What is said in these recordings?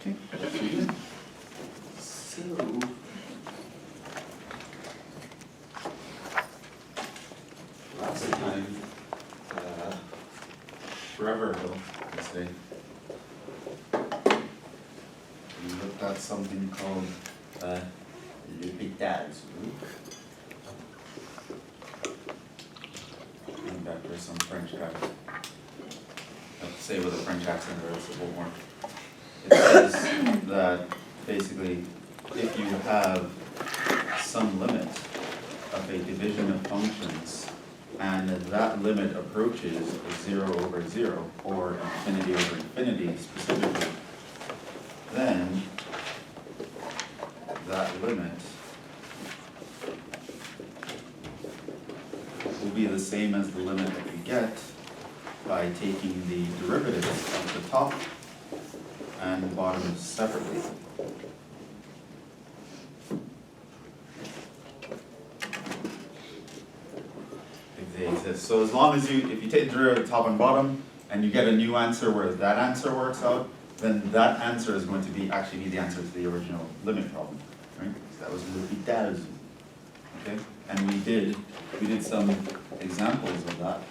Okay, let's begin. So, last time, forever ago, let's say, we looked at something called l'hôpital's group. Named after some French guy. I have to say with a French accent or else it won't work. It says that basically if you have some limit of a division of functions and that limit approaches 0 over 0 or infinity over infinity specifically, then that limit will be the same as the limit that you get by taking the derivatives of the top and bottom separately. If they exist. So as long as if you take the derivative of top and bottom and you get a new answer where that answer works out, then that answer is going to be actually be the answer to the original limit problem. Right? So that was l'hôpital's. Okay? And we did some examples of that.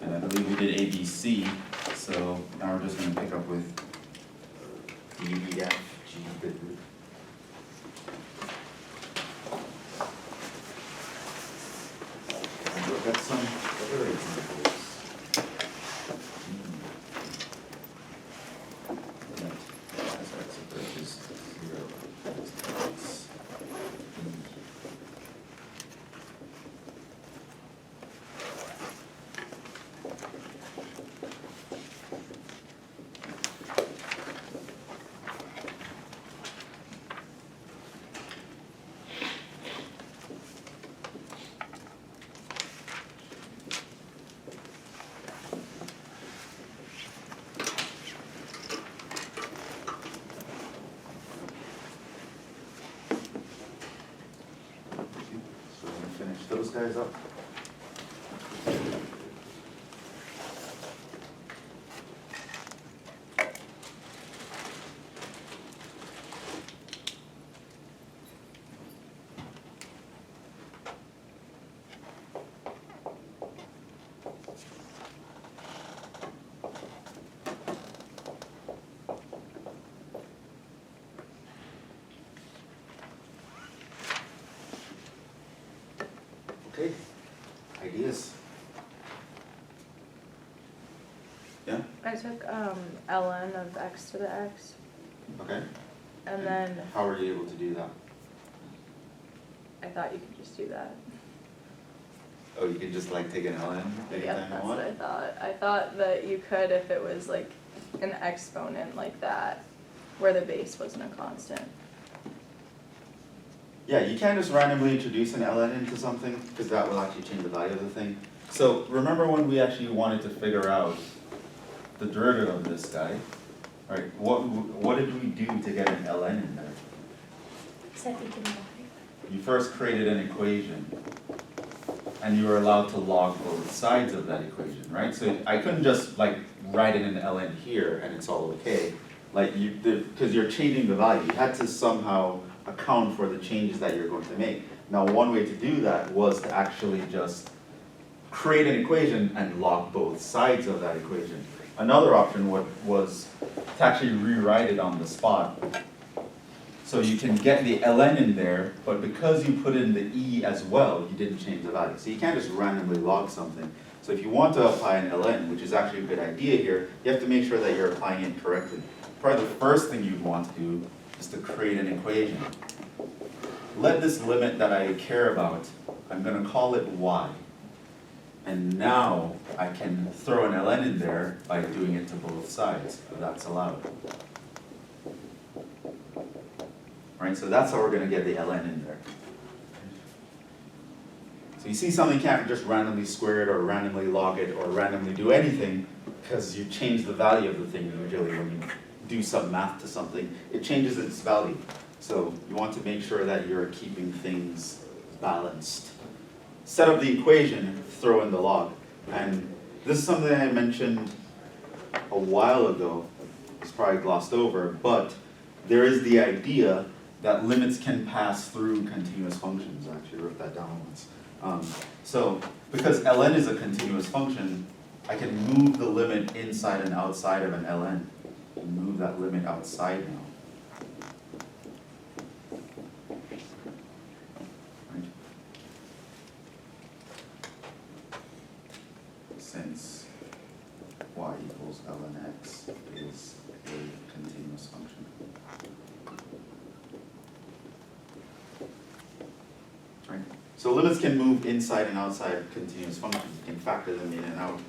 And I believe we did ABC, so now we're just going to pick up with D, E, F, G, B. And look at some other examples. As x approaches 0, x. Finish those guys up. Okay, ideas? Yeah? I took ln of x to the x, Okay. and then How were you able to do that? I thought you could just do that. Oh, you can just like take an ln Yeah, anytime that's you what want? I thought. I thought that you could if it was like an exponent like that, where the base wasn't a constant. Yeah, you can't just randomly introduce an ln into something, because that will actually change the value of the thing. So remember when we actually wanted to figure out the derivative of this guy? Right, what did we do to get an ln in there? Set it in the You first created an equation, and you were allowed to log both sides of that equation, right? So I couldn't just like write in an ln here and it's all okay. Like because you're changing the value, you had to somehow account for the changes that you're going to make. Now one way to do that was to actually just create an equation and log both sides of that equation. Another option was to actually rewrite it on the spot. So you can get the ln in there, but because you put in the e as well, you didn't change the value. So you can't just randomly log something. So if you want to apply an ln, which is actually a good idea here, you have to make sure that you're applying it correctly. Probably the first thing you'd want to do is to create an equation. Let this limit that I care about, I'm going to call it y. And now I can throw an ln in there by doing it to both sides, if that's allowed. Right, so that's how we're going to get the ln in there. So you see something, you can't just randomly square it or randomly log it or randomly do anything because you change the value of the thing usually when you do some math to something. It changes its value. So you want to make sure that you're keeping things balanced. Set up the equation, throw in the log. And this is something I mentioned a while ago is probably glossed over, but there is the idea that limits can pass through continuous functions. I actually wrote that down once. So because ln is a continuous function, I can move the limit inside and outside of an ln. And move that limit outside now. Right? Since y equals ln x is a continuous function. Right? So limits can move inside and outside of continuous functions. You can factor them in and out.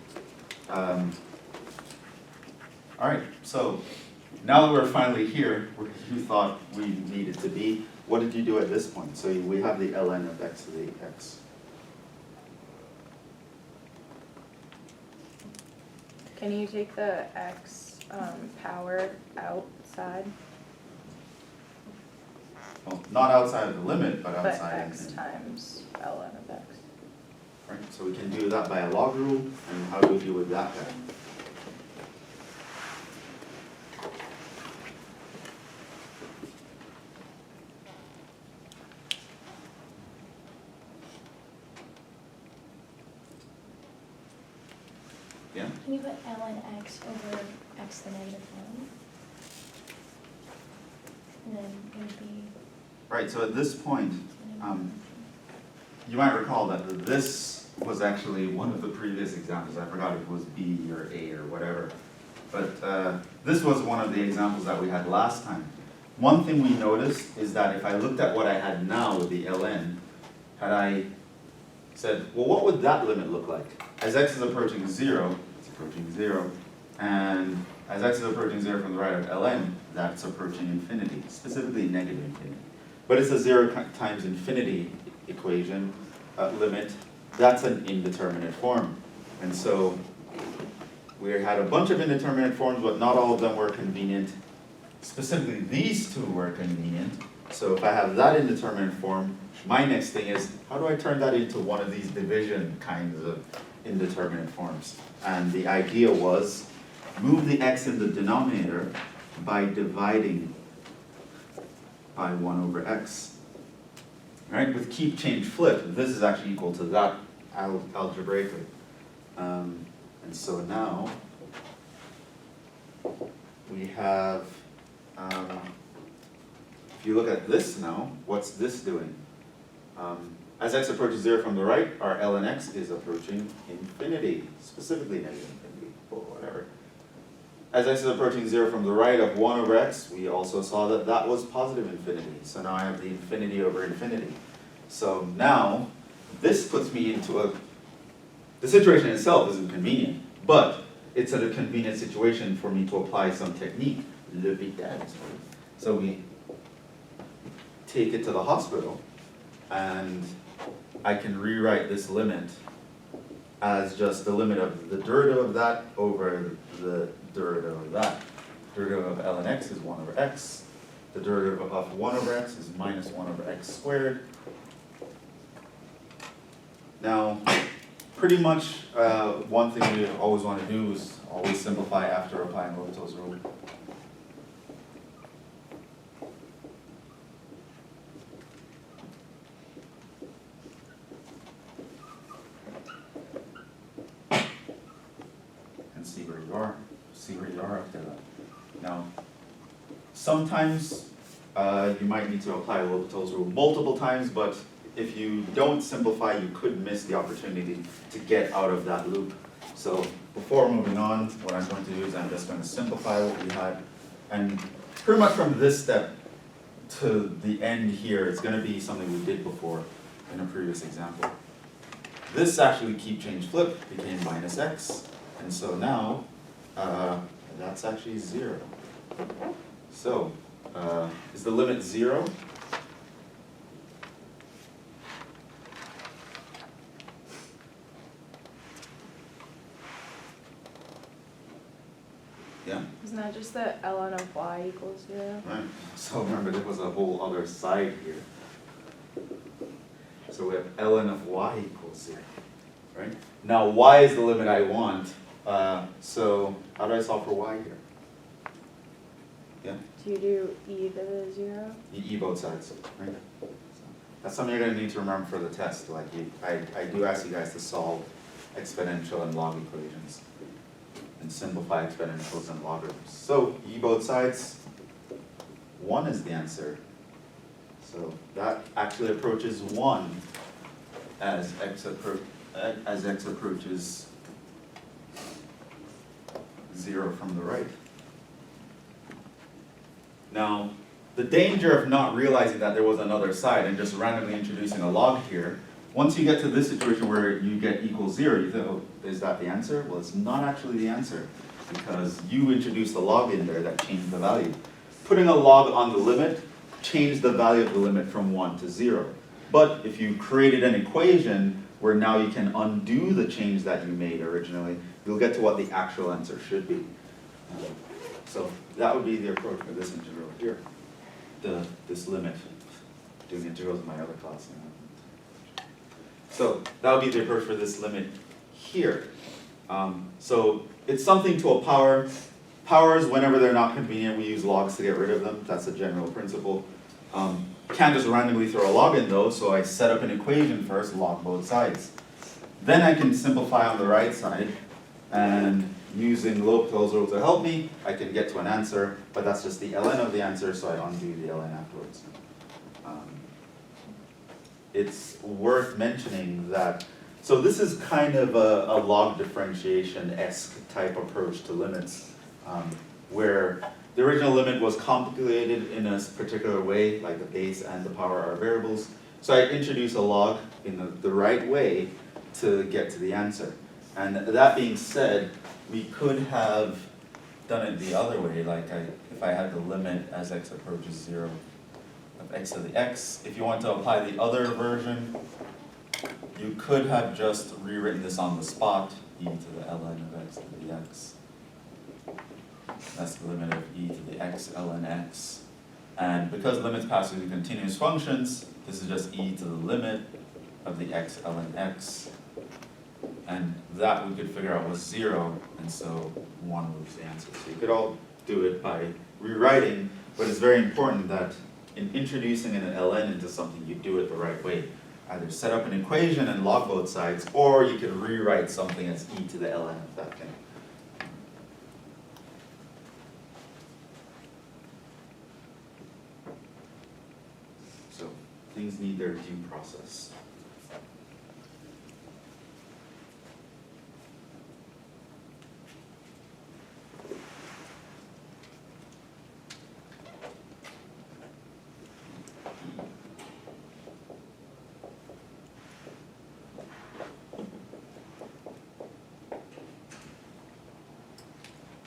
All right, so now that we're finally here, where you thought we needed to be, what did you do at this point? So we have the ln of x to the x. Can you take the x power outside? Well, not outside of the limit, but But outside. x times ln of x. Right, so we can do that by a log rule, and how do we deal with that then? Yeah? Can you put ln x over x to the negative one? And then it would be. Right, so at this point, negative you might recall that this was actually one of the previous examples. I forgot if it was B or A or whatever. But this was one of the examples that we had last time. One thing we noticed is that if I looked at what I had now with the ln, had I said, well, what would that limit look like? As x is approaching 0, it's approaching 0. And as x is approaching 0 from the right of ln, that's approaching infinity, specifically negative infinity. But it's a 0 times infinity equation, limit. That's an indeterminate form. And so we had a bunch of indeterminate forms, but not all of them were convenient. Specifically, these two were convenient. So if I have that indeterminate form, my next thing is, how do I turn that into one of these division kinds of indeterminate forms? And the idea was, move the x in the denominator by dividing by 1 over x. Right? With keep, change, flip, this is actually equal to that algebraically. And so now, we have, if you look at this now, what's this doing? As x approaches 0 from the right, our ln x is approaching infinity, specifically negative infinity, or whatever. As x is approaching 0 from the right of 1 over x, we also saw that that was positive infinity. So now I have the infinity over infinity. So now, this puts me into the situation itself isn't convenient, but it's a convenient situation for me to apply some technique, le pitage. So we take it to the hospital, and I can rewrite this limit as just the limit of the derivative of that over the derivative of that. Derivative of ln x is 1 over x. The derivative of 1 over x is minus 1 over x squared. Now, pretty much one thing we always want to do is always simplify after applying L'Hopital's rule. And see where you are. See where you are after that. Now, sometimes you might need to apply L'Hopital's rule multiple times, but if you don't simplify, you could miss the opportunity to get out of that loop. So before moving on, what I'm going to do is I'm just going to simplify what we had. And pretty much from this step to the end here, it's going to be something we did before in a previous example. This actually keep, change, flip became minus x. And so now, that's actually 0. So, is the limit 0? Yeah? Isn't that just that ln of y equals 0? Right. So remember, there was a whole other side here. So we have ln of y equals 0, right? Now y is the limit I want. So how do I solve for y here? Yeah, Do you do e to the 0? you e both sides, right? So that's something you're gonna need to remember for the test, like I do ask you guys to solve exponential and log equations and simplify exponentials and logarithms. So e both sides, 1 is the answer. So that actually approaches 1 as x approaches 0 from the right. Now, the danger of not realizing that there was another side and just randomly introducing a log here, once you get to this situation where you get equals 0, you think, oh, is that the answer? Well, it's not actually the answer, because you introduced a log in there that changed the value. Putting a log on the limit changed the value of the limit from 1 to 0. But if you created an equation where now you can undo the change that you made originally, you'll get to what the actual answer should be. So that would be the approach for this integral here. This limit, doing integrals in my other class. So that would be the approach for this limit here. So it's something to a power. Powers, whenever they're not convenient, we use logs to get rid of them. That's a general principle. Can't just randomly throw a log in though, so I set up an equation first, log both sides. Then I can simplify on the right side, and using L'Hopital's rule to help me, I can get to an answer, but that's just the ln of the answer, so I undo the ln afterwards. It's worth mentioning that, so this is kind of a log differentiation-esque type approach to limits, where the original limit was complicated in a particular way, like the base and the power are variables. So I introduce a log in the right way to get to the answer. And that being said, we could have done it the other way, like if I had the limit as x approaches 0 of x to the x. If you want to apply the other version, you could have just rewritten this on the spot, e to the ln of x to the x. That's the limit of e to the x ln x. And because limits pass through continuous functions, this is just e to the limit of the x ln x. And that we could figure out was 0, and so 1 was the answer. So you could all do it by rewriting, but it's very important that in introducing an ln into something, you do it the right way. Either set up an equation and log both sides, or you could rewrite something as e to the ln of that thing. So things need their due process.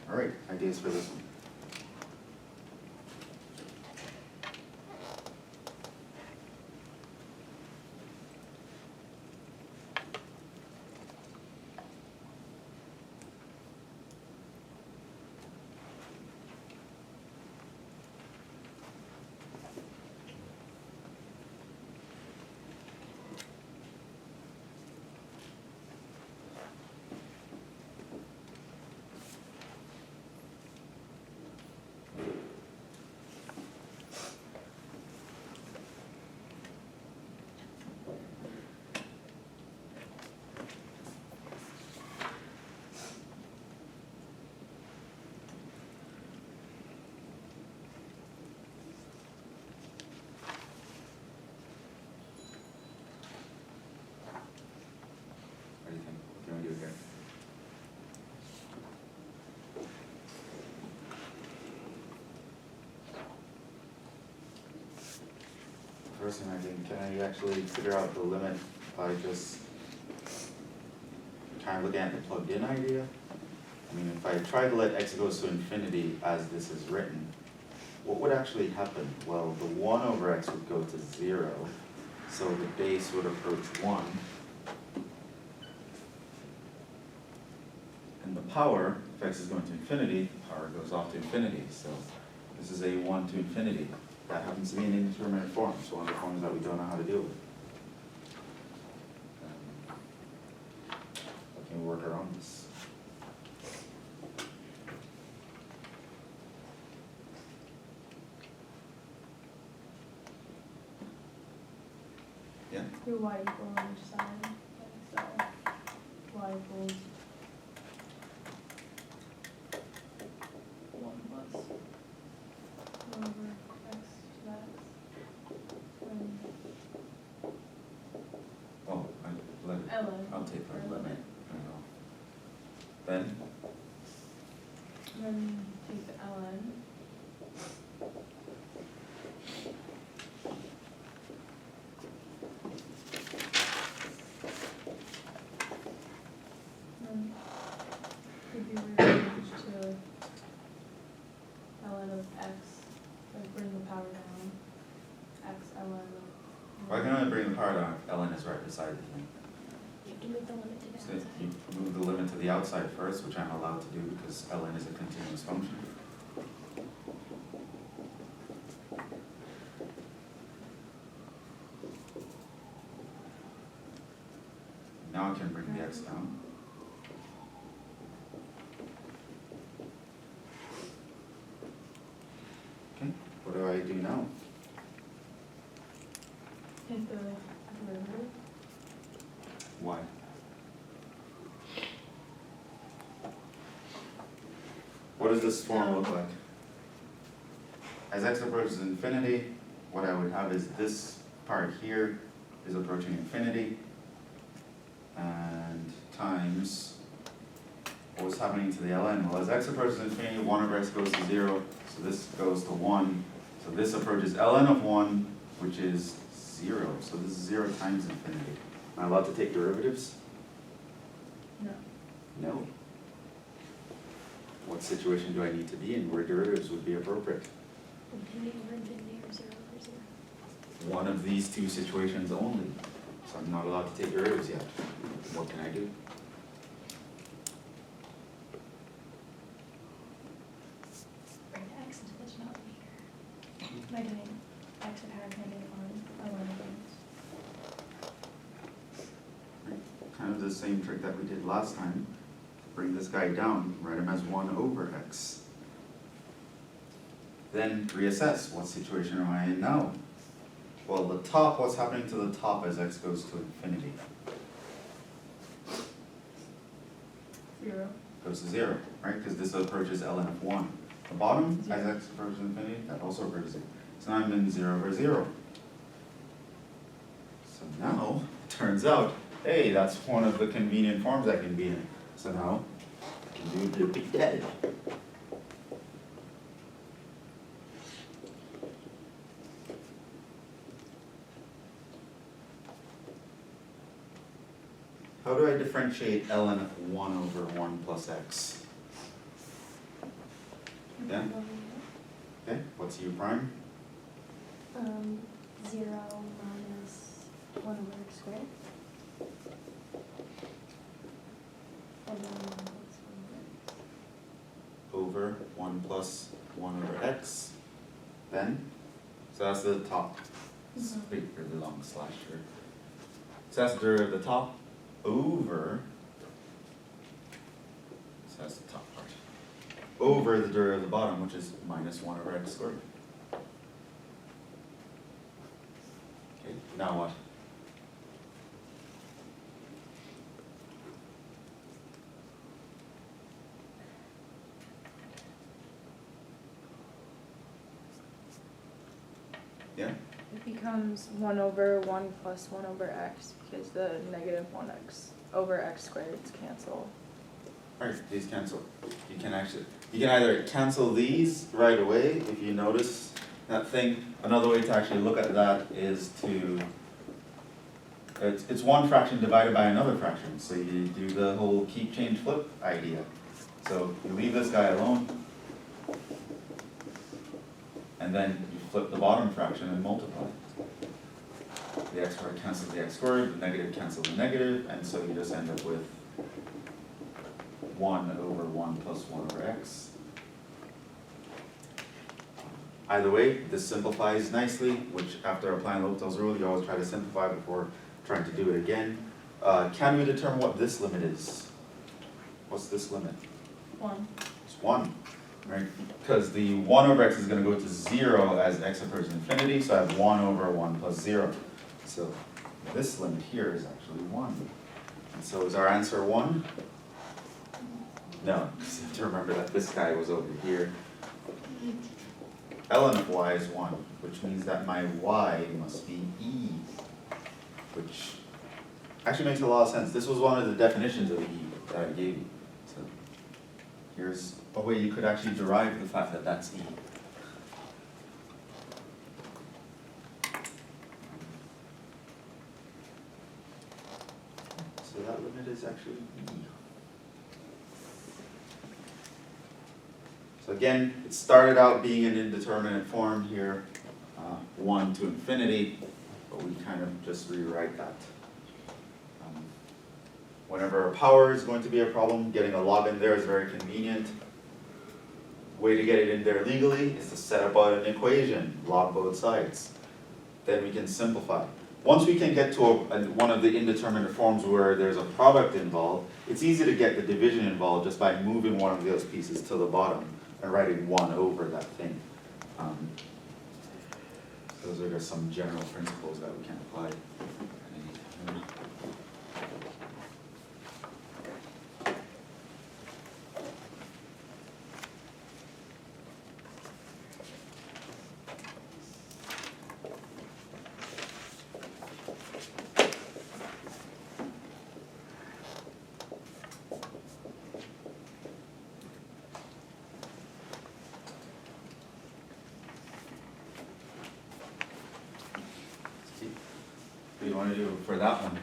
All right, ideas for this one? What do you think? What do you want to do here? First thing I think, can I actually figure out the limit by just kind of looking at the plugged in idea? I mean, if I try to let x goes to infinity as this is written, what would actually happen? Well, the 1 over x would go to 0, so the base would approach 1. And the power, if x is going to infinity, the power goes off to infinity. So this is a 1 to infinity. That happens to be an indeterminate form. It's one of the forms that we don't know how to deal with. How can we work around this? Do y equal on each side, so y equals 1 plus 1 over x to x. And Oh, let it, ln. I'll take or that limit. limit. Then, Then take the ln. Then if you rearrange to ln of x, like bring the power down, x ln of. I can only bring the power down if ln is right beside the thing. You have to move the limit to the So outside. you move the limit to the outside first, which I'm allowed to do because ln is a continuous function. Now I can bring the x down. Okay, what do I do now? Take the derivative. Why? What does this form look like? As x approaches infinity, what I would have is this part here is approaching infinity, and times what's happening to the ln? Well, as x approaches infinity, 1 over x goes to 0, so this goes to 1. So this approaches ln of 1, which is 0. So this is 0 times infinity. Am I allowed to take derivatives? No. No. What situation do I need to be in where derivatives would be appropriate? Infinity over infinity or 0 over 0. One of these two situations only. So I'm not allowed to take derivatives yet. What can I do? Bring the x into this denominator. By doing x to the power of -1, ln of x. Kind of the same trick that we did last time. Bring this guy down, write him as 1 over x. Then reassess, what situation am I in now? Well, the top, what's happening to the top as x goes to infinity? 0. Goes to 0, right? Because this approaches ln of 1. The bottom, as x approaches infinity, that also approaches it. So now I'm in 0 over 0. So now, it turns out, hey, that's one of the convenient forms I can be in. So now, I can do loopy dead. How do I differentiate ln of 1 over 1 plus x? Yeah? Okay, what's u prime? 0 minus 1 over x squared. And then 1 plus 1 over x. Over 1 plus 1 over x. Then, so that's the top. It's a big, really long slash here. So that's the derivative of the top over, so that's the top part, over the derivative of the bottom, which is minus 1 over x squared. Okay, now what? Yeah? It becomes 1 over 1 plus 1 over x because the negative 1x over x squareds cancel. Alright, these cancel. You can either cancel these right away if you notice that thing. Another way to actually look at that is to, it's one fraction divided by another fraction. So you do the whole keep, change, flip idea. So you leave this guy alone, and then you flip the bottom fraction and multiply. The x squared cancels the x squared, the negative cancels the negative, and so you just end up with 1 over 1 plus 1 over x. Either way, this simplifies nicely, which after applying L'Hopital's rule, you always try to simplify before trying to do it again. Can we determine what this limit is? What's this limit? 1. It's 1, right? Because the 1 over x is going to go to 0 as x approaches infinity, so I have 1 over 1 plus 0. So this limit here is actually 1. And so is our answer 1? No, because you have to remember that this guy was over here. ln of y is 1, which means that my y must be e, which actually makes a lot of sense. This was one of the definitions of e that I gave you. So here's a way you could actually derive the fact that that's e. So that limit is actually e. So again, it started out being an indeterminate form here, 1 to infinity, but we kind of just rewrite that. Whenever a power is going to be a problem, getting a log in there is very convenient. Way to get it in there legally is to set up an equation, log both sides. Then we can simplify. Once we can get to one of the indeterminate forms where there's a product involved, it's easy to get the division involved just by moving one of those pieces to the bottom and writing 1 over that thing. Those are just some general principles that we can apply. What do you want to do for that one?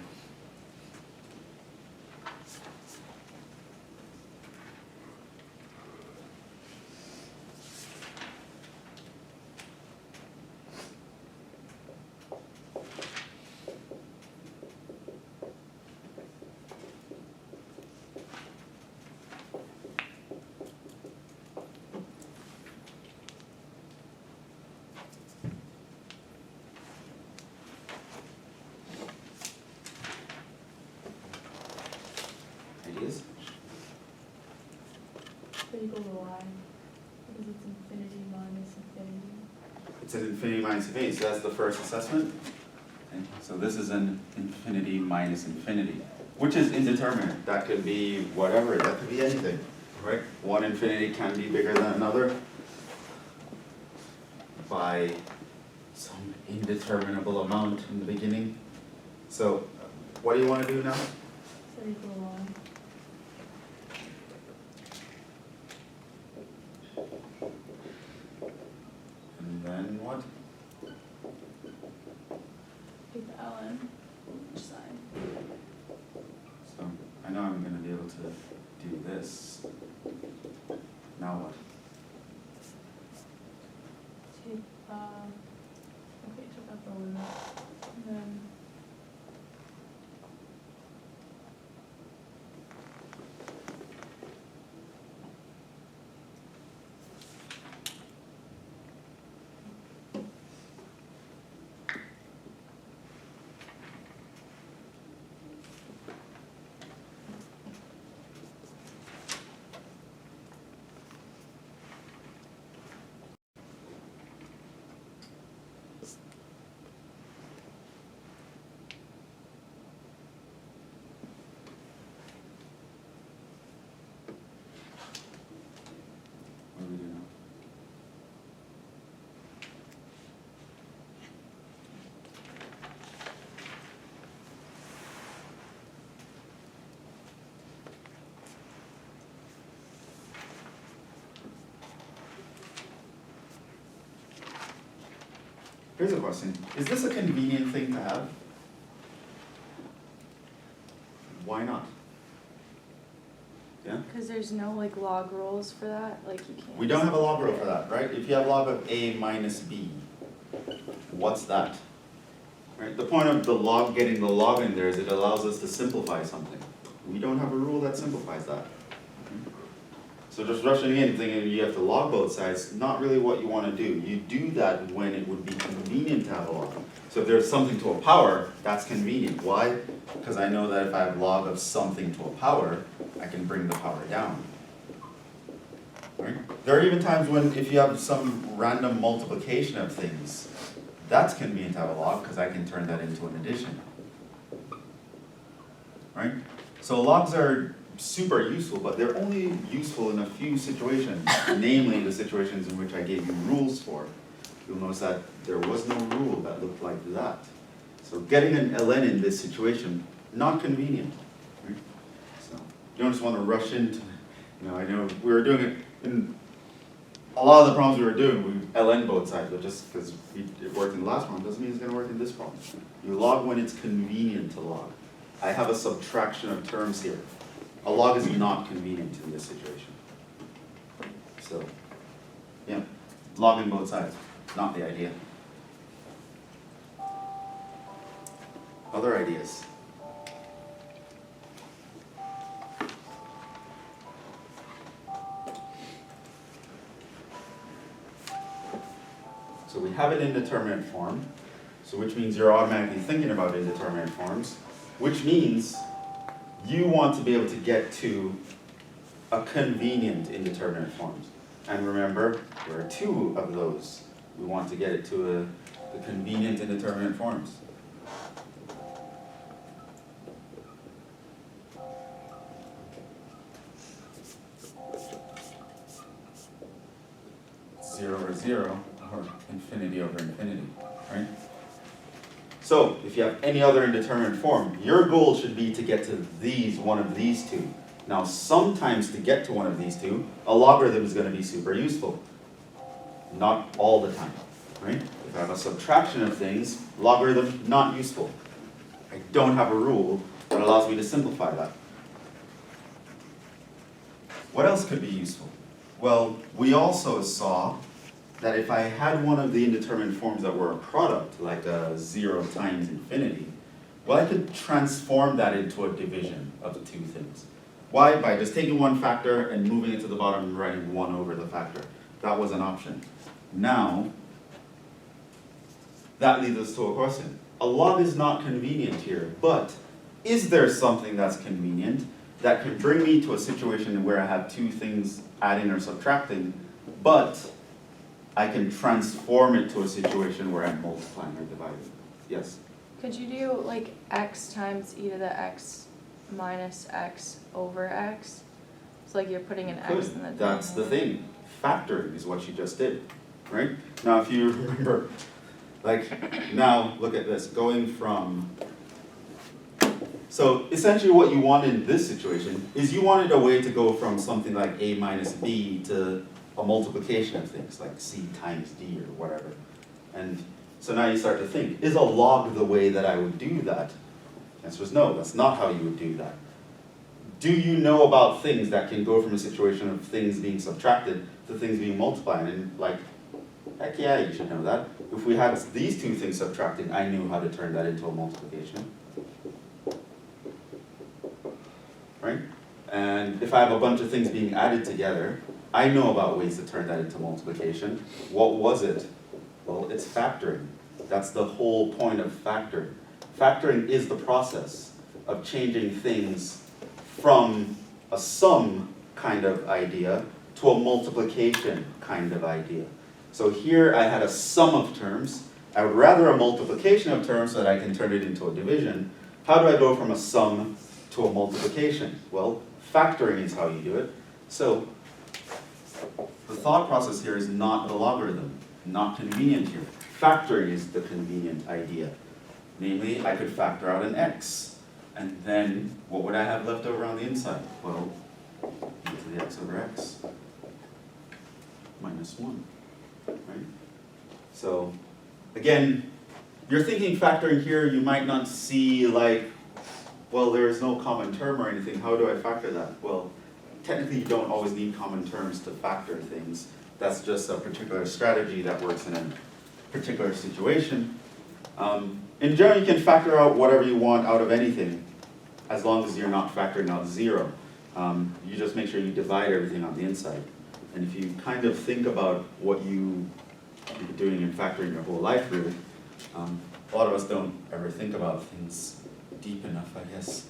Ideas? So equal to y, because it's infinity minus infinity. It's an infinity minus infinity, so that's the first assessment. Okay, so this is an infinity minus infinity, which is indeterminate. That could be whatever, that could be anything, right? One infinity can be bigger than another by some indeterminable amount in the beginning. So what do you want to do now? So equal to y. And then what? Take the ln, each side. So I know I'm going to be able to do this. Now what? Take, okay, took out the limit, and then What do we do now? Here's a question. Is this a convenient thing to have? Why not? Yeah? Because there's no like log rules for that, like you can't. We don't have a log rule for that, right? If you have log of a minus b, what's that? Right? The point of the log, getting the log in there is it allows us to simplify something. We don't have a rule that simplifies that. So just rushing in thinking you have to log both sides, not really what you want to do. You do that when it would be convenient to have a log. So if there's something to a power, that's convenient. Why? Because I know that if I have log of something to a power, I can bring the power down. Right? There are even times when if you have some random multiplication of things, that's convenient to have a log because I can turn that into an addition. right? So logs are super useful, but they're only useful in a few situations, namely the situations in which I gave you rules for. You'll notice that there was no rule that looked like that. So getting an ln in this situation, not convenient. Right? So you don't just want to rush into, I know we were doing it in a lot of the problems we were doing, we ln both sides, but just because it worked in the last problem doesn't mean it's going to work in this problem. You log when it's convenient to log. I have a subtraction of terms here. A log is not convenient in this situation. So, yeah, logging both sides, not the idea. Other ideas? So we have an indeterminate form, so which means you're automatically thinking about indeterminate forms, which means you want to be able to get to a convenient indeterminate forms. And remember, there are two of those. We want to get it to the convenient indeterminate forms. Zero over zero, or infinity over infinity, right? So, if you have any other indeterminate form, your goal should be to get to one of these two. Now, sometimes to get to one of these two, a logarithm is going to be super useful. Not all the time, right? If I have a subtraction of things, logarithm, not useful. I don't have a rule that allows me to simplify that. What else could be useful? Well, we also saw that if I had one of the indeterminate forms that were a product, like a 0 times infinity, well, I could transform that into a division of the two things. Why? By just taking one factor and moving it to the bottom and writing 1 over the factor. That was an option. Now, that leads us to a question. A log is not convenient here, but is there something that's convenient that can bring me to a situation where I have two things adding or subtracting, but I can transform it to a situation where I'm multiplying or dividing? Yes? Could you do like x times e to the x minus x over x? So like you're putting an x in the denominator. That's the thing. Factoring is what you just did, right? Now if you remember, now look at this, going from, so essentially what you wanted in this situation is you wanted a way to go from something like a minus b to a multiplication of things, like c times d or whatever. And so now you start to think, is a log the way that I would do that? The answer is no, that's not how you would do that. Do you know about things that can go from a situation of things being subtracted to things being multiplied? And heck yeah, you should know that. If we had these two things subtracting, I knew how to turn that into a multiplication. Right? And if I have a bunch of things being added together, I know about ways to turn that into multiplication. What was it? Well, it's factoring. That's the whole point of factoring. Factoring is the process of changing things from a sum kind of idea to a multiplication kind of idea. So here I had a sum of terms. I would rather a multiplication of terms so that I can turn it into a division. How do I go from a sum to a multiplication? Well, factoring is how you do it. So the thought process here is not the logarithm, not convenient here. Factoring is the convenient idea. Namely, I could factor out an x, and then what would I have left over on the inside? Well, e to the x over x minus 1, right? So, again, you're thinking factoring here, you might not see well, there is no common term or anything, how do I factor that? Well, technically you don't always need common terms to factor things. That's just a particular strategy that works in a particular situation. In general, you can factor out whatever you want out of anything, as long as you're not factoring out 0. You just make sure you divide everything on the inside. And if you kind of think about what you've been doing in factoring your whole life, really, a lot of us don't ever think about things deep enough, I guess.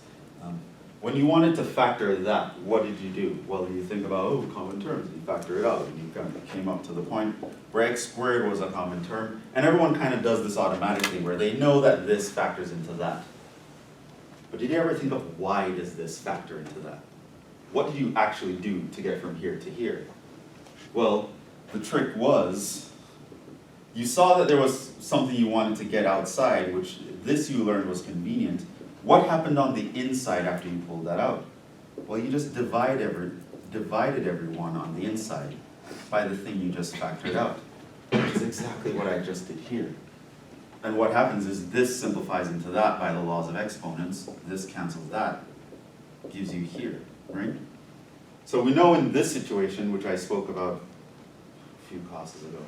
When you wanted to factor that, what did you do? Well, you think about, common terms, you factor it out, and you kind of came up to the point where x squared was a common term, and everyone kind of does this automatically, where they know that this factors into that. But did you ever think of why does this factor into that? What did you actually do to get from here to here? Well, the trick was, you saw that there was something you wanted to get outside, which this you learned was convenient. What happened on the inside after you pulled that out? Well, you just divided everyone on the inside by the thing you just factored out, which is exactly what I just did here. And what happens is this simplifies into that by the laws of exponents. This cancels that, gives you here, right? So we know in this situation, which I spoke about a few classes ago,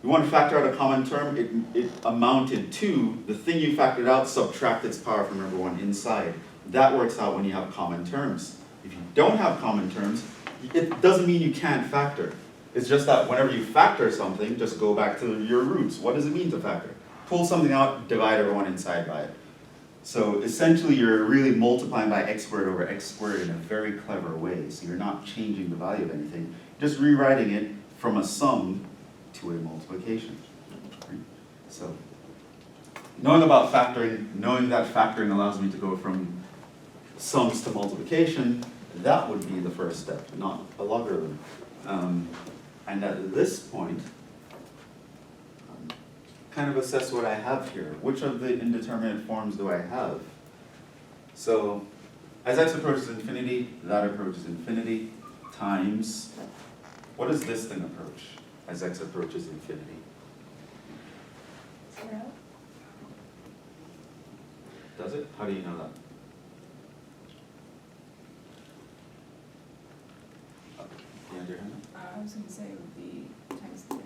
you want to factor out a common term, it amounted to the thing you factored out, subtract its power from everyone inside. That works out when you have common terms. If you don't have common terms, it doesn't mean you can't factor. It's just that whenever you factor something, just go back to your roots. What does it mean to factor? Pull something out, divide everyone inside by it. So essentially you're really multiplying by x squared over x squared in a very clever way. So you're not changing the value of anything, just rewriting it from a sum to a multiplication. Right? So knowing about factoring, knowing that factoring allows me to go from sums to multiplication, that would be the first step, not a logarithm. And at this point, kind of assess what I have here. Which of the indeterminate forms do I have? So as x approaches infinity, that approaches infinity, times, what does this thing approach as x approaches infinity? 0. Does it? How do you know that? Yeah, do you have that? I was gonna say it would be times infinity.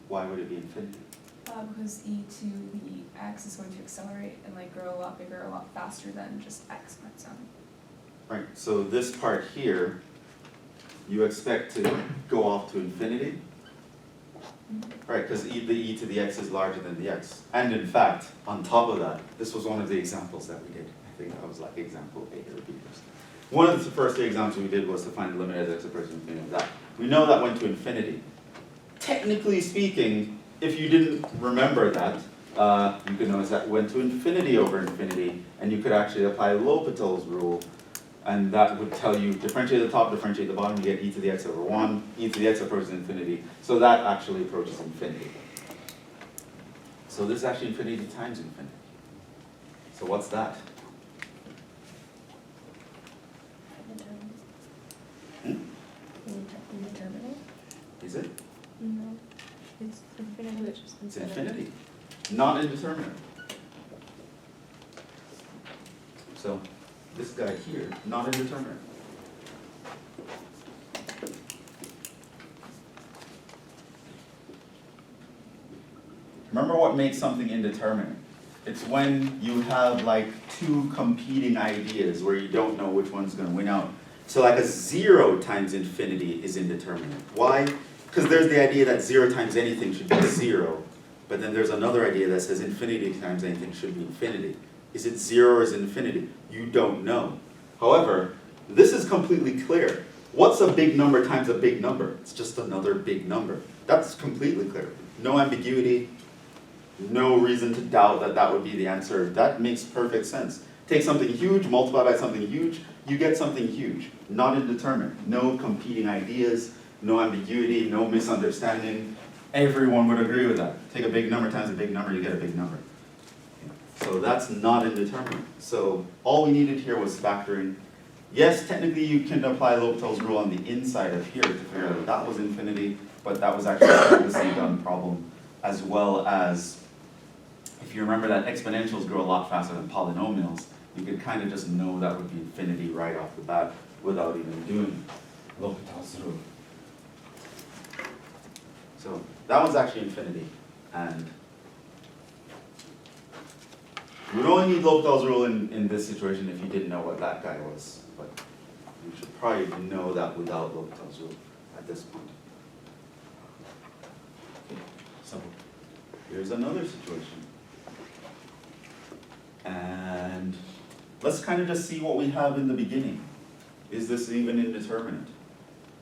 Why would it be infinity? Because e to the x is going to accelerate and like grow a lot bigger, a lot faster than just x on its own. Right, so this part here, you expect to go off to infinity? Right, because the e to the x is larger than the x. And in fact, on top of that, this was one of the examples that we did. I think that was like example A or B. One of the first three examples we did was to find the limit as x approaches infinity of that. We know that went to infinity. Technically speaking, if you didn't remember that, you could notice that went to infinity over infinity, and you could actually apply L'Hopital's rule, and that would tell you differentiate the top, differentiate the bottom, you get e to the x over 1, e to the x approaches infinity, so that actually approaches infinity. So this is actually infinity times infinity. So what's that? Indeterminate? Is it? No, it's infinity, it's just It's infinity. infinity, not indeterminate. So this guy here, not indeterminate. Remember what makes something indeterminate? It's when you have like two competing ideas where you don't know which one's going to win out. So like a 0 times infinity is indeterminate. Why? Because there's the idea that 0 times anything should be 0, but then there's another idea that says infinity times anything should be infinity. Is it 0 or is it infinity? You don't know. However, this is completely clear. What's a big number times a big number? It's just another big number. That's completely clear. No ambiguity, no reason to doubt that that would be the answer. That makes perfect sense. Take something huge, multiply by something huge, you get something huge. Not indeterminate. No competing ideas, no ambiguity, no misunderstanding. Everyone would agree with that. Take a big number times a big number, you get a big number. So that's not indeterminate. So all we needed here was factoring. Yes, technically you can apply L'Hopital's rule on the inside of here to figure out that was infinity, but that was actually a previously done problem, as well as, if you remember that exponentials grow a lot faster than polynomials, you could kind of just know that would be infinity right off the bat without even doing L'Hopital's rule. So that one's actually infinity, and you would only need L'Hopital's rule in this situation if you didn't know what that guy was, but you should probably know that without L'Hopital's rule at this point. Okay, so here's another situation. And let's kind of just see what we have in the beginning. Is this even indeterminate?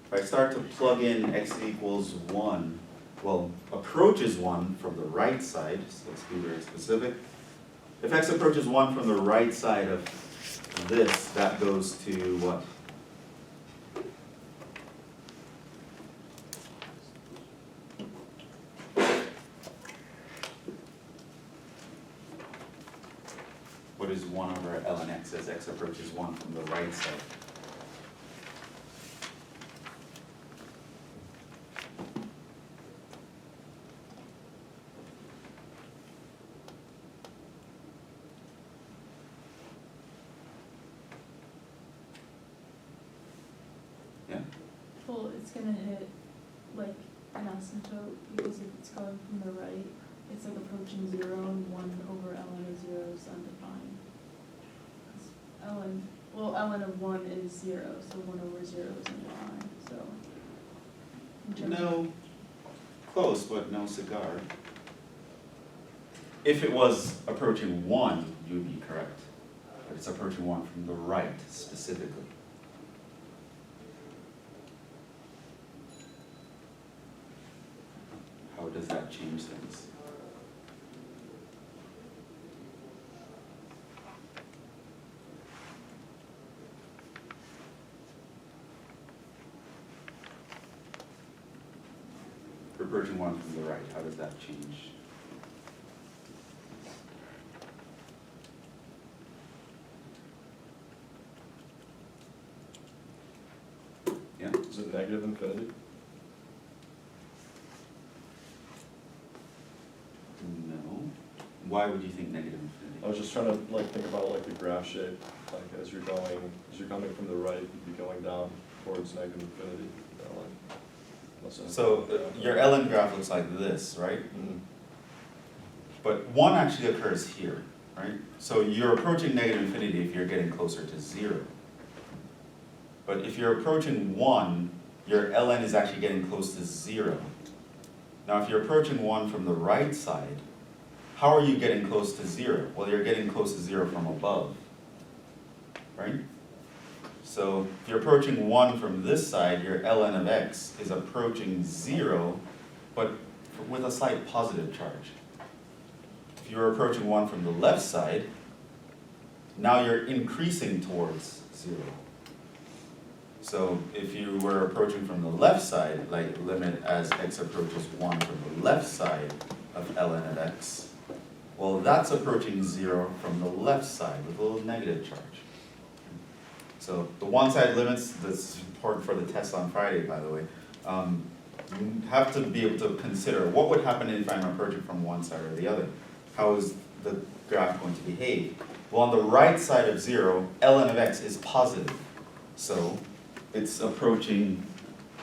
If I start to plug in x equals 1, well, approaches 1 from the right side, so let's be very specific. If x approaches 1 from the right side of this, that goes to what? What is 1 over ln x as x approaches 1 from the right side? Yeah? Well, it's gonna hit like an asymptote because if it's going from the right, it's like approaching 0 and 1 over ln of 0 is undefined. 'Cause ln of 1 is 0, so 1 over 0 is undefined, so. in terms of- No, close, but no cigar. If it was approaching 1, you would be correct. But it's approaching 1 from the right specifically. How does that change things? For approaching 1 from the right, how does that change? Yeah? Is it negative infinity? No. Why would you think negative I infinity? was just trying to like think about like the graph shape, like as you're coming from the right, you'd be going down towards negative infinity. You know, like, unless I'm- So your ln graph looks like this, right? Mhm. But 1 actually occurs here, right? So you're approaching negative infinity if you're getting closer to 0. But if you're approaching 1, your ln is actually getting close to 0. Now if you're approaching 1 from the right side, how are you getting close to 0? Well, you're getting close to 0 from above, right? So if you're approaching 1 from this side, your ln of x is approaching 0, but with a slight positive charge. If you're approaching 1 from the left side, now you're increasing towards 0. So if you were approaching from the left side, like limit as x approaches 1 from the left side of ln of x, well, that's approaching 0 from the left side with a little negative charge. So the one-side limits, that's important for the test on Friday, by the way, you have to be able to consider what would happen if I'm approaching from one side or the other. How is the graph going to behave? Well, on the right side of 0, ln of x is positive. So it's approaching,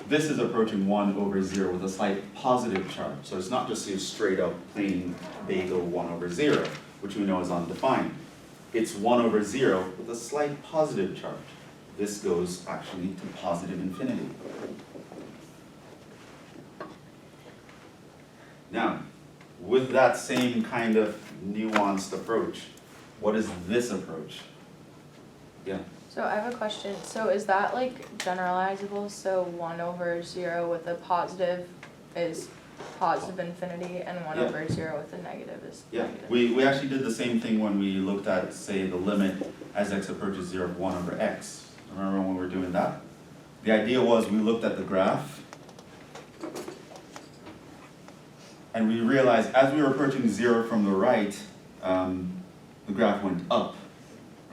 this is approaching 1 over 0 with a slight positive charge. So it's not just a straight up plain bagel 1 over 0, which we know is undefined. It's 1 over 0 with a slight positive charge. This goes actually to positive infinity. Now, with that same kind of nuanced approach, what is this approach? Yeah. So I have a question. So is that like generalizable? So 1 over 0 with a positive is positive infinity and 1 Yeah. over 0 with a negative is Yeah, negative? we actually did the same thing when we looked at, say, the limit as x approaches 0 of 1 over x. Remember when we were doing that? The idea was we looked at the graph and we realized as we were approaching 0 from the right, the graph went up,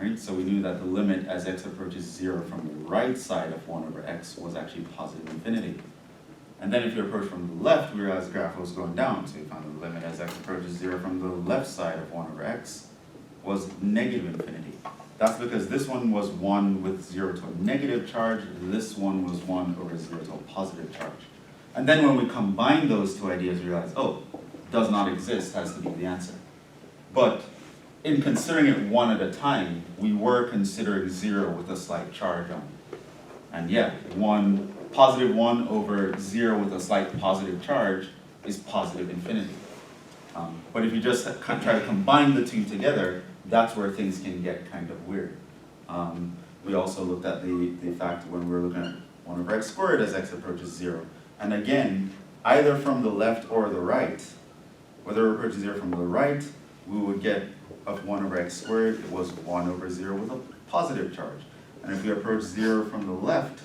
right? So we knew that the limit as x approaches 0 from the right side of 1 over x was actually positive infinity. And then if you approach from the left, we realized the graph was going down. So we found the limit as x approaches 0 from the left side of 1 over x was negative infinity. That's because this one was 1 with 0 to a negative charge, this one was 1 over 0 to a positive charge. And then when we combine those two ideas, we realize, oh, does not exist has to be the answer. But in considering it one at a time, we were considering 0 with a slight charge on it. And yeah, positive 1 over 0 with a slight positive charge is positive infinity. But if you just try to combine the two together, that's where things can get kind of weird. We also looked at the fact when we were looking at 1 over x squared as x approaches 0. And again, either from the left or the right, whether we're approaching 0 from the right, we would get of 1 over x squared, it was 1 over 0 with a positive charge. And if we approach 0 from the left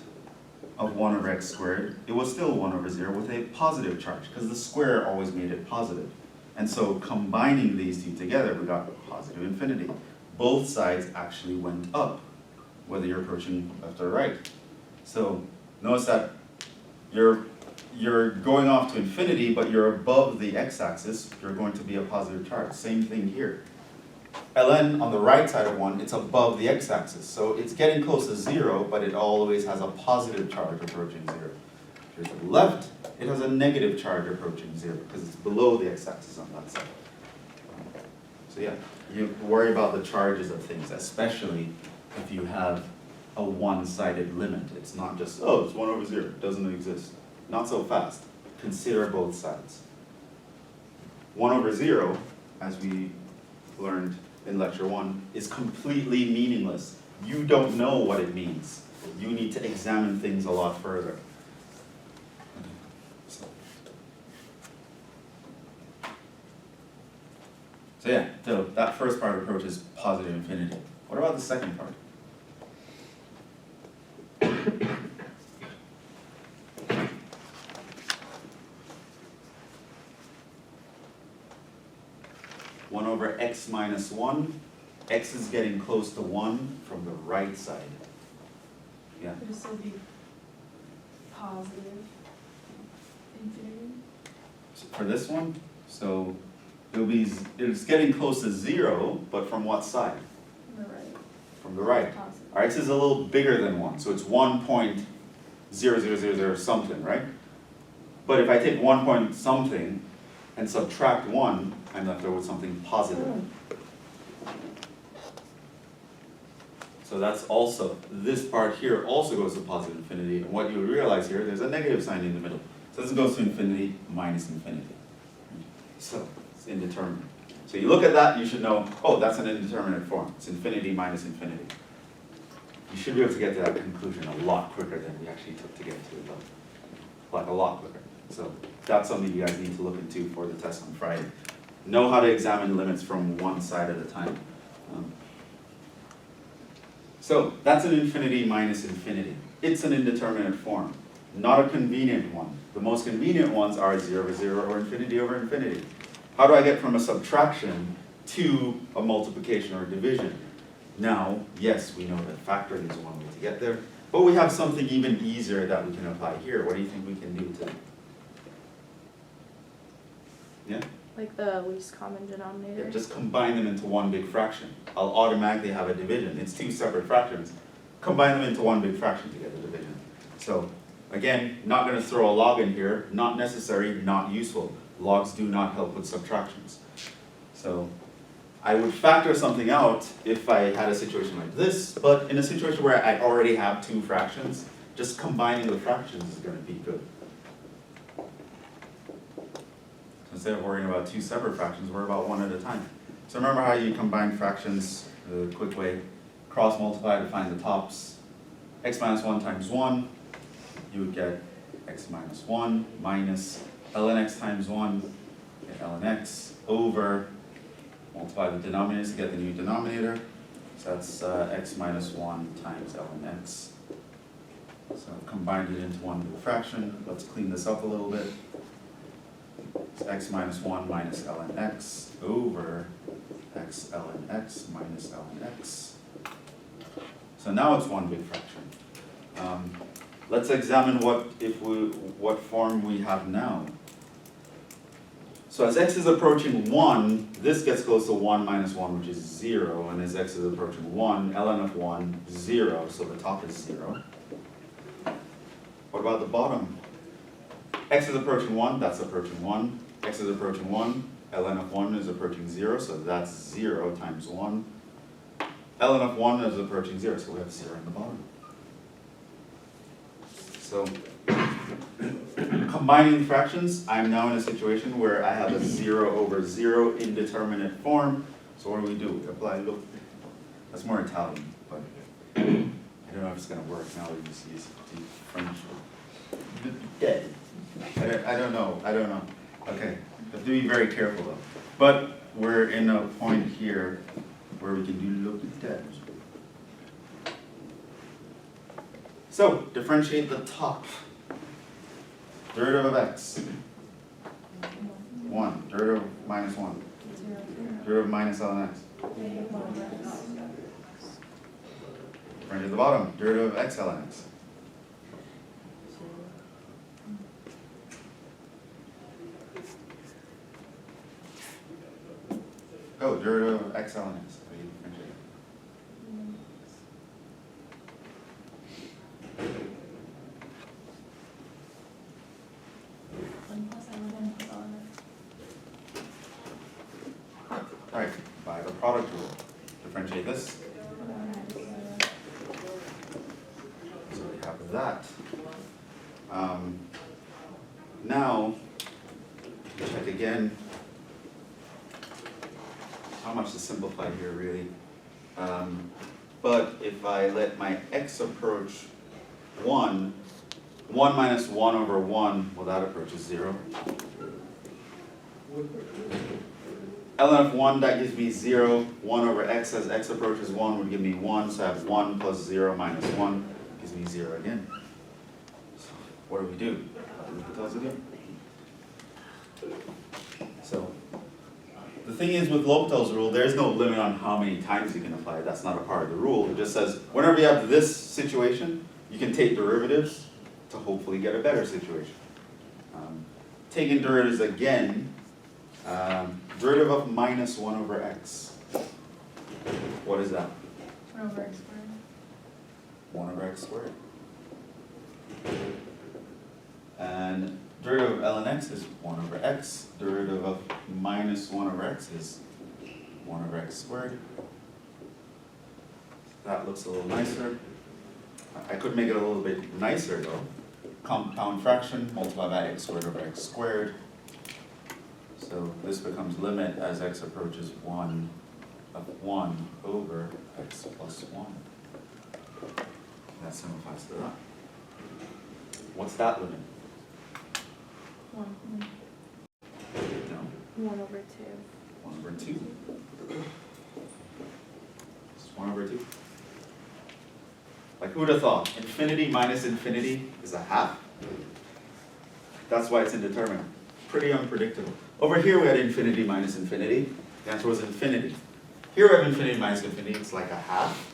of 1 over x squared, it was still 1 over 0 with a positive charge, because the square always made it positive. And so combining these two together, we got positive infinity. Both sides actually went up, whether you're approaching left or right. So notice that you're going off to infinity, but you're above the x-axis, you're going to be a positive charge. Same thing here. ln on the right side of 1, it's above the x-axis. So it's getting close to 0, but it always has a positive charge approaching 0. If you're to the left, it has a negative charge approaching 0, because it's below the x-axis on that side. So yeah, you worry about the charges of things, especially if you have a one-sided limit. It's not just, oh, it's 1 over 0, it doesn't exist. Not so fast. Consider both sides. 1 over 0, as we learned in lecture 1, is completely meaningless. You don't know what it means. You need to examine things a lot further. So yeah, so that first part of the approach is positive infinity. What about the second part? One over x minus 1. X is getting close to 1 from the right side. Yeah. Could it still be positive infinity? For this one, so it's getting close to 0, but from what side? From the right. From the right. Positive. Our x is a little bigger than 1, so it's 1.0000 something, right? But if I take 1 point something and subtract 1, I'm left over with something positive. So that's also, this part here also goes to positive infinity, and what you realize here, there's a negative sign in the middle. So this goes to infinity minus infinity. So it's indeterminate. So you look at that, you should know, oh, that's an indeterminate form. It's infinity minus infinity. You should be able to get to that conclusion a lot quicker than we actually took to get to it, though. Like a lot quicker. So that's something you guys need to look into for the test on Friday. Know how to examine limits from one side at a time. So that's an infinity minus infinity. It's an indeterminate form, not a convenient one. The most convenient ones are 0 over 0 or infinity over infinity. How do I get from a subtraction to a multiplication or a division? Now, yes, we know that factoring is one way to get there, but we have something even easier that we can apply here. What do you think we can do today? Yeah? Like the least common denominator? Yeah, just combine them into one big fraction. I'll automatically have a division. It's two separate fractions. Combine them into one big fraction to get a division. So, again, not going to throw a log in here. Not necessary, not useful. Logs do not help with subtractions. So, I would factor something out if I had a situation like this, but in a situation where I already have two fractions, just combining the fractions is going to be good. Instead of worrying about two separate fractions, worry about one at a time. So remember how you combine fractions the quick way. Cross multiply to find the tops. X minus 1 times 1, you would get x minus 1 minus ln x times 1, get ln x over, multiply the denominators to get the new denominator. So that's x minus 1 times ln x. So I've combined it into one big fraction. Let's clean this up a little bit. It's x minus 1 minus ln x over x ln x minus ln x. So now it's one big fraction. Let's examine what form we have now. So as x is approaching 1, this gets close to 1 minus 1, which is 0, and as x is approaching 1, ln of 1, 0, so the top is 0. What about the bottom? X is approaching 1, that's approaching 1. X is approaching 1, ln of 1 is approaching 0, so that's 0 times 1. ln of 1 is approaching 0, so we have 0 in the bottom. So, combining fractions, I'm now in a situation where I have a 0 over 0 indeterminate form. So what do? We apply, look, that's more Italian, but I don't know if it's going to work now that you see the French. I don't know. Okay, have to be very careful though. But we're in a point here where we can do look at that. So, differentiate the top. Derivative of x. 1. Derivative of minus 1. Derivative of minus ln x. Differentiate the bottom. Derivative of x ln x. Go, derivative of x ln x. How do you differentiate it? 1 plus ln plus ln x. Alright, by the product rule. Differentiate this. So we have that. Now, check again. How much to simplify here, really? But if I let my x approach 1, 1 minus 1 over 1, well, that approaches 0. ln of 1, that gives me 0. 1 over x as x approaches 1 would give me 1, so I have 1 plus 0 minus 1 gives me 0 again. So what do? L'Hopital's again. So the thing is with L'Hopital's rule, there's no limit on how many times you can apply it. That's not a part of the rule. It just says whenever you have this situation, you can take derivatives to hopefully get a better situation. Taking derivatives again, derivative of minus 1 over x. What is that? 1 over x squared. 1 over x squared. And derivative of ln x is 1 over x. Derivative of minus 1 over x is 1 over x squared. That looks a little nicer. I could make it a little bit nicer though. Compound fraction, multiply by x squared over x squared. So this becomes limit as x approaches 1 of 1 over x plus 1. That simplifies to that. What's that limit? 1. No, 1 over 2. 1 over 2. It's 1 over 2. Like who would have thought? Infinity minus infinity is a half. That's why it's indeterminate. Pretty unpredictable. Over here we had infinity minus infinity. The answer was infinity. Here we have infinity minus infinity. It's like a half.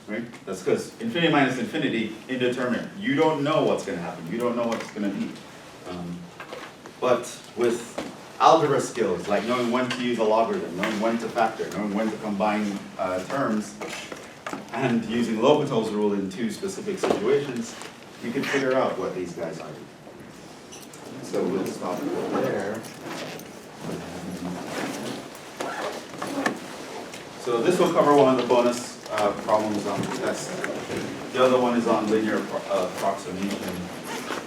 Right? That's because infinity minus infinity, indeterminate. You don't know what's going to happen. You don't know what it's going to be. But with algebra skills, like knowing when to use a logarithm, knowing when to factor, knowing when to combine terms, and using L'Hopital's rule in 2 specific situations, you can figure out what these guys are. So we'll stop there. So this will cover one of the bonus problems on the test. The other one is on linear approximation.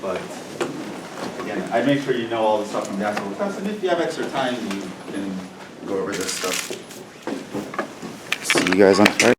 But again, I make sure you know all the stuff from the actual test, and if you have extra time, you can go over this stuff. See you guys on Friday.